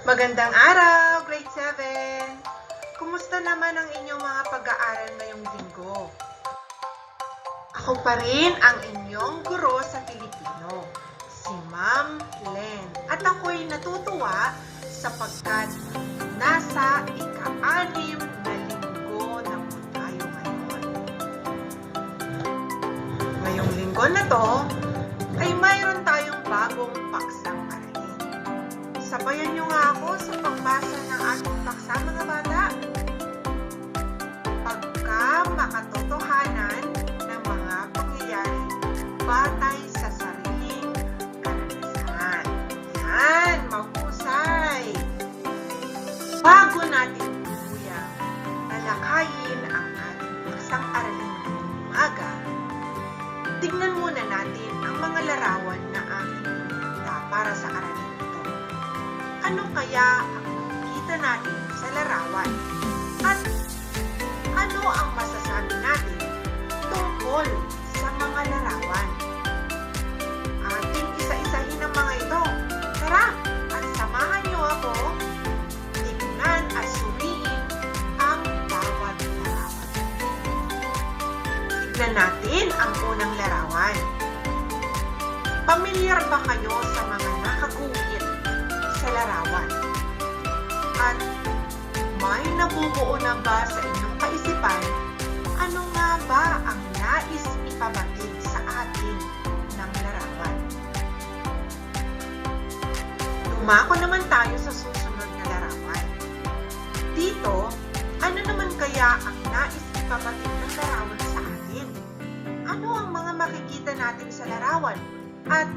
Magandang araw, Grade 7! Kumusta naman ang inyong mga pag-aaral ngayong linggo? Ako pa rin ang inyong guro sa Pilipino, si Ma'am Len. At ako'y natutuwa sapagkat nasa ika-6 na linggo na po tayo ngayon. Ngayong linggo na to, ay mayroon tayong bagong paksang aralin. Sabayan niyo nga ako sa pagbasa ng ating paksa, mga bata. Pagka makatotohanan ng mga pangyayari batay sa sariling karanasan. Yan, mahusay. Bago natin tuluyang talakayin ang ating paksang aralin ngayong umaga, tignan muna natin ang mga larawan na aking pinakita para sa aralin ito. Ano kaya ang makikita natin sa larawan? At ano ang masasabi natin tungkol sa mga larawan? Ating isa-isahin ang mga ito. Tara, at samahan niyo ako tignan at suriin ang bawat larawan. Tignan natin ang unang larawan. Pamilyar ba kayo sa mga nakaguhit sa larawan? At may nabubuo na ba sa inyong kaisipan ano nga ba ang nais ipabatid sa atin ng larawan? Dumako naman tayo sa susunod na larawan. Dito, ano naman kaya ang nais ipabatid ng larawan sa atin? Ano ang mga makikita natin sa larawan? At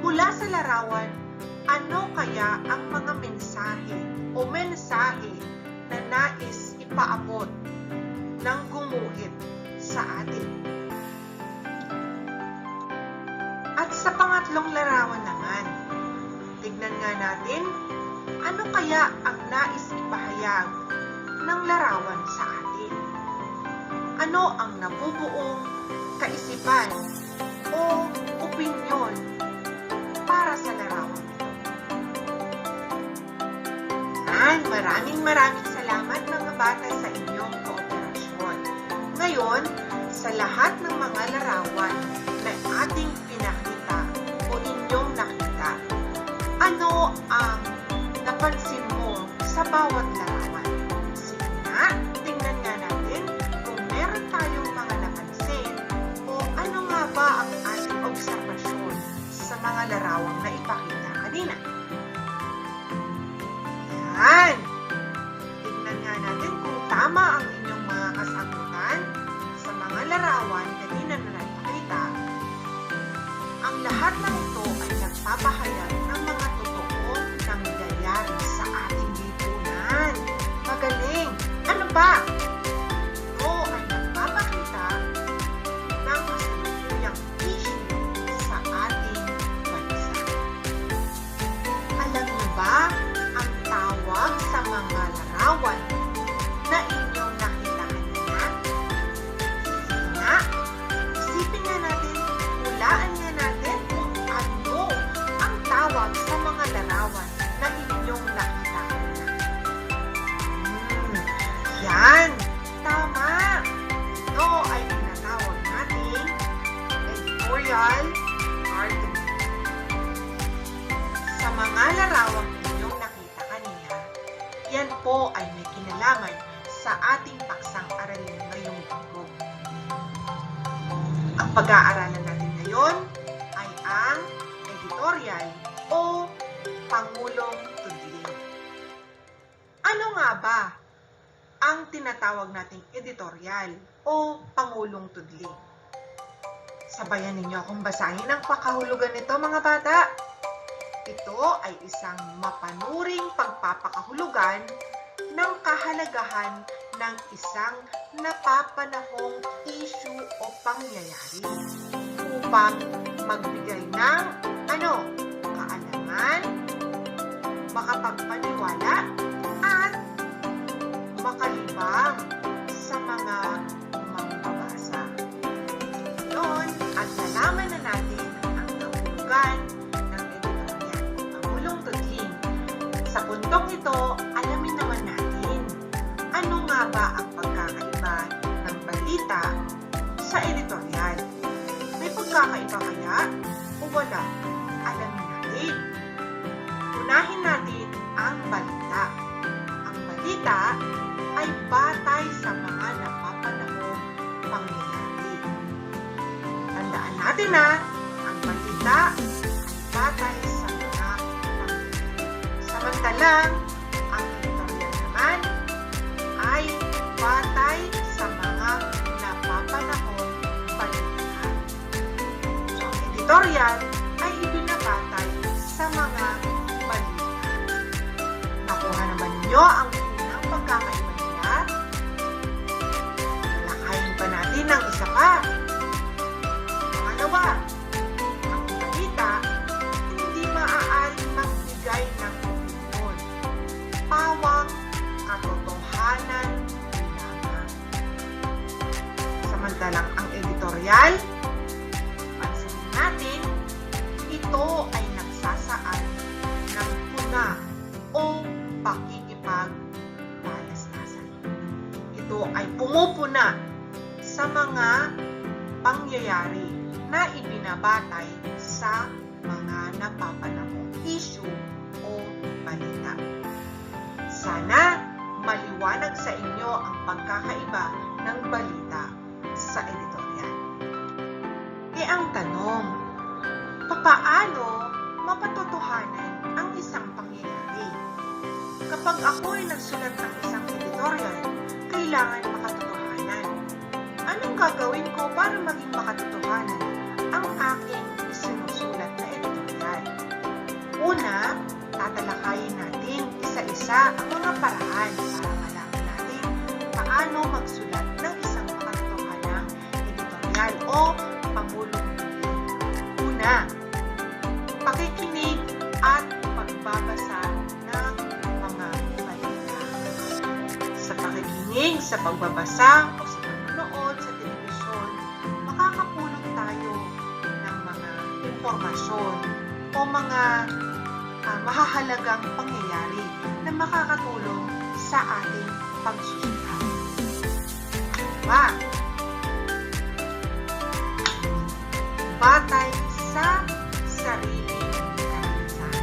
mula sa larawan, ano kaya ang mga mensahe o mensahe na nais ipaabot ng gumuhit sa atin? At sa pangatlong larawan naman, tignan nga natin ano kaya ang nais ipahayag ng larawan sa atin. Ano ang nabubuong kaisipan o opinyon para sa larawan ito? Maraming salamat mga bata sa inyong kooperasyon. Ngayon, sa lahat ng mga larawan na ating pinakita o inyong nakita, ano ang napansin mo sa bawat larawan? Sige nga, tingnan nga natin kung meron tayong mga napansin o ano nga ba ang ating obserbasyon sa mga larawang na ipakita kanina. Yan! Tingnan nga natin kung tama ang inyong mga kasagutan sa mga larawan kanina na napakita. Ang lahat ng ito ay nagpapahayag ng mga totoong nangyayari sa ating lipunan. Magaling! Ano ba? Ito ay nagpapakita ng kasalukuyang issue sa ating bansa. Alam niyo ba ang tawag sa mga larawan na inyong nakita kanina? Sige nga, isipin nga natin, hulaan nga natin kung ano ang tawag sa mga larawan na inyong nakita kanina. Yan! Tama! Ito ay tinatawag nating editorial artwork. Sa mga larawang inyong nakita kanina, yan po ay may kinalaman sa ating paksang aralin ngayong linggo. Ang pag-aaralan natin ngayon ay ang editorial o Pangulong Tudling. Ano nga ba ang tinatawag nating editorial o Pangulong Tudling? Sabayan ninyo akong basahin ang pakahulugan nito, mga bata. Ito ay isang mapanuring pagpapakahulugan ng kahalagahan ng isang napapanahong issue o pangyayari upang magbigay ng kaalaman, makapagpaniwala, at makalibang sa mga mambabasa. Noon, at nalaman na natin ang kahulugan ng editorial Pangulong Tudling sa punto pagkakaiba kaya o wala? Alamin natin. Unahin natin ang balita. Ang balita ay batay sa mga napapanahong pangyayari. Tandaan natin na ang balita ay batay sa mga pangyayari. Samantalang, ang editorial naman ay batay sa mga napapanahong balita. So, ang editorial ay ibinabatay sa mga balita. Nakuha naman niyo ang unang pagkakaiba nila? Lakayin pa natin ang isa pa. Pangalawa, ang balita hindi maaaring magbigay ng opinyon. Pawang katotohanan lamang. Samantalang ang editorial, pansinin natin, ito ay nagsasaad ng puna o pakikipagpalastasan. Ito ay pumupuna sa mga pangyayari na ibinabatay sa mga napapanahong issue o balita. Sana maliwanag sa inyo ang pagkakaiba ng balita sa editorial. Ang tanong, papaano mapatotohanan ang isang pangyayari? Kapag ako ay nagsulat ng isang editorial, kailangan makatotohanan. Anong gagawin ko para maging makatotohanan ang aking isinusulat na editorial? Una, tatalakayin natin isa-isa ang mga paraan para malaman natin paano magsulat ng isang makatotohanang editorial o pamulong. Una, pakikinig at pagbabasa ng mga balita. Sa pakikinig, sa pagbabasa o sa panonood sa telebisyon, makakapulot tayo ng mga impormasyon o mga mahahalagang pangyayari na makakatulong sa ating pagsusulat. Batay sa sariling karanasan.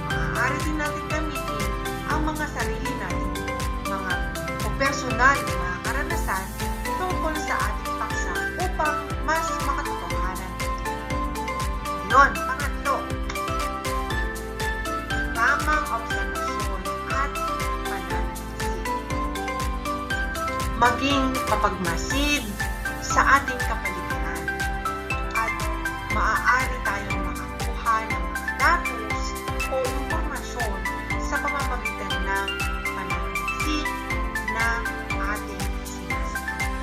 Maaari din natin gamitin ang mga sarili natin, mga personal na mga karanasan tungkol sa ating paksa upang mas makatotohanan. Ngayon, pangatlo, tamang obserbasyon at pananaliksik. Maging mapagmasid sa ating kapaligiran at maaari tayong makakuha ng mga datos o impormasyon sa pamamagitan ng pananaliksik na ating sinasagot.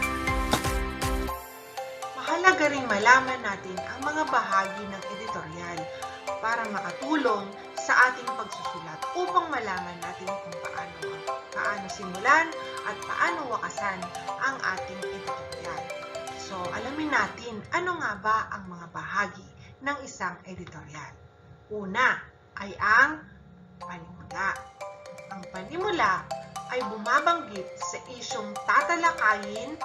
Mahalaga ring malaman natin ang mga bahagi ng editorial para makatulong sa ating pagsusulat upang malaman natin kung paano simulan at paano wakasan ang ating editorial. So, alamin natin ano nga ba ang mga bahagi ng isang editorial. Una ay ang panimula. Ang panimula ay bumabanggit sa isyong tatalakayin.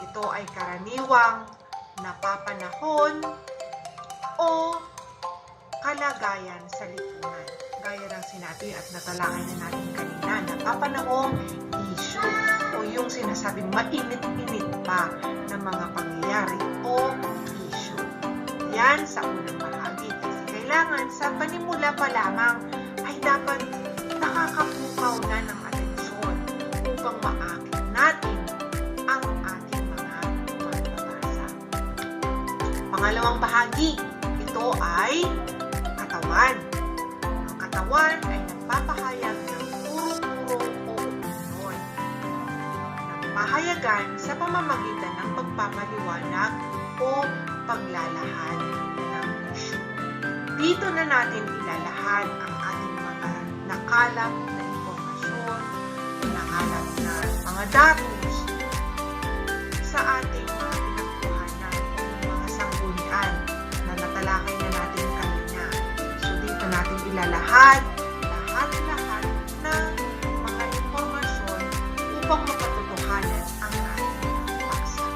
Ito ay karaniwang napapanahon o kalagayan sa lipunan. Gaya ng sinabi at natalakay na natin kanina, napapanahong issue o yung sinasabing mainit-init pa ng mga pangyayari o issue. Yan sa unang bahagi. Kasi kailangan sa panimula pa lamang ay dapat nakakapukaw na ng atensyon upang maakit natin ang ating mga magbabasa. Pangalawang bahagi, ito ay katawan. Ang katawan ay nagpapahayag ng turo-turo o opinyon. Nagpahayagan sa pamamagitan ng pagpapaliwanag o paglalahad ng issue. Dito na natin ilalahad ang ating mga nakalap na impormasyon, nakalap na mga datos sa ating mga pinagkuhanan o mga sanggunian na natalakay na natin kanina. So dito natin ilalahad lahat ng mga impormasyon upang mapatotohanan ang ating paksa.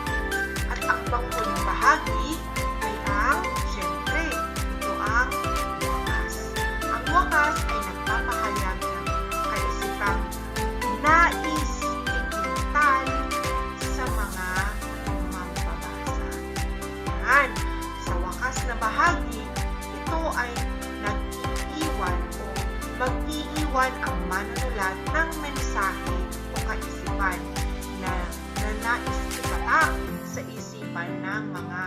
At ang panghuling bahagi na bahagi, ito ay nag-iiwan o mag-iiwan ang manunulat ng mensahe o kaisipan na nais ipatak sa isipan ng mga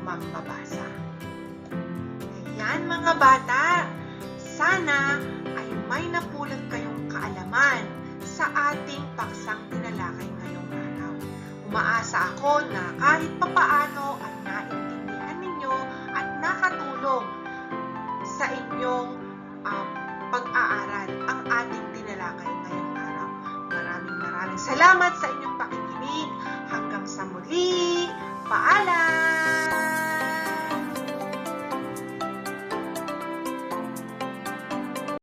mambabasa. Ayan mga bata, sana ay may napulot kayong kaalaman sa ating paksang tinalakay ngayong araw. Umaasa ako na kahit papaano ay naintindihan ninyo at nakatulong sa inyong pag-aaral ang ating tinalakay ngayong araw. Maraming salamat sa inyong pakikinig. Hanggang sa muli. Paalam!